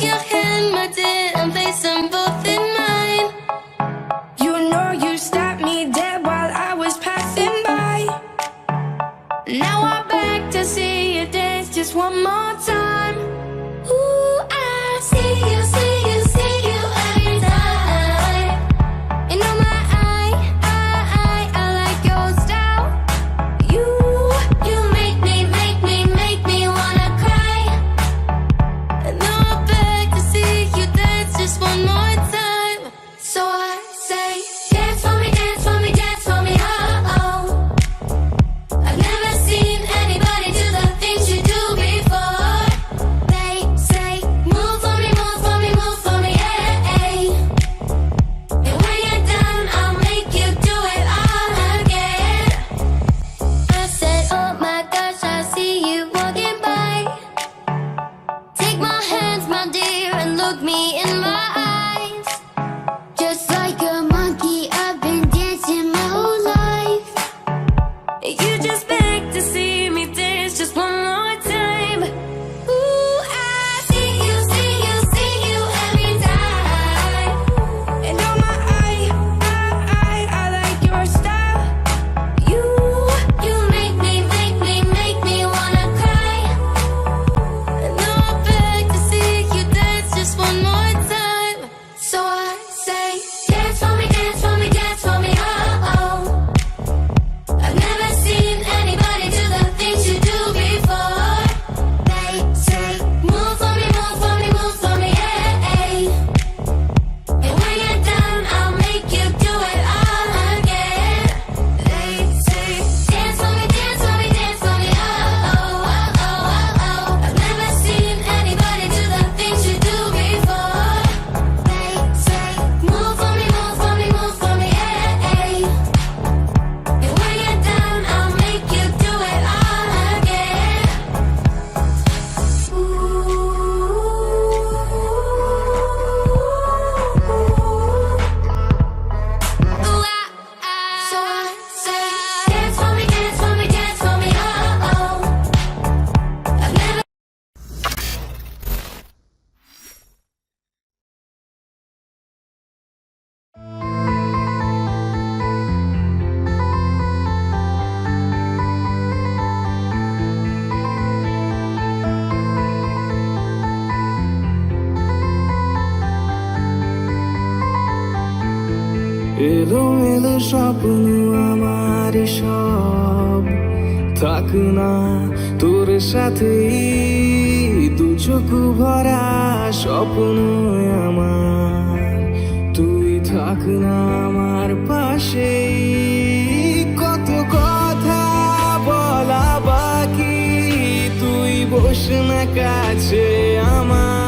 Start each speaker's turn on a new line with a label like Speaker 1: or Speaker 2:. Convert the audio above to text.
Speaker 1: take your hand, my dear, and place them both in mine.
Speaker 2: You know you stopped me dead while I was passing by. Now I'm back to see you dance just one more time.
Speaker 1: Ooh, I see you, see you, see you every time.
Speaker 2: You know my I like your style.
Speaker 1: You make me wanna cry. And now I'm back to see you dance just one more time.
Speaker 2: So I say,
Speaker 1: Dance for me, dance for me, dance for me, oh oh. I've never seen anybody do the things you do before.
Speaker 2: they say,
Speaker 1: Move for me, move for me, move for me, yeah, yeah. And when you're done, I'll make you do it all again.
Speaker 2: I said, oh my gosh, I see you walking by.
Speaker 1: Take my hands, my dear, and look me in my eyes.
Speaker 2: Just like a monkey, I've been dancing my whole life.
Speaker 1: You just beg to see me dance just one more time. Ooh, I see you, see you, see you every time.
Speaker 2: And oh my I like your style.
Speaker 1: You make me wanna cry. And now I'm back to see you dance just one more time.
Speaker 2: So I say,
Speaker 1: Dance for me, dance for me, dance for me, oh oh. I've never seen anybody do the things you do before.
Speaker 2: they say,
Speaker 1: Move for me, move for me, move for me, yeah, yeah. And when you're done, I'll make you do it all again.
Speaker 2: they say,
Speaker 1: Dance for me, dance for me, dance for me, oh oh, oh oh, oh oh. I've never seen anybody do the things you do before.
Speaker 2: they say,
Speaker 1: Move for me, move for me, move for me, yeah, yeah. And when you're done, I'll make you do it all again. Ooh,
Speaker 2: so I say,
Speaker 1: dance for me, dance for me, dance for me, oh oh. I've never
Speaker 3: এলোমেলো স্বপ্ন আমার সব থাক না তোর সাথেই, দু চোখ ভরা স্বপ্ন আমার, তুই থাক না আমার পাশে। কত কথা বলা বাকি, তুই বস না কাছে আমার।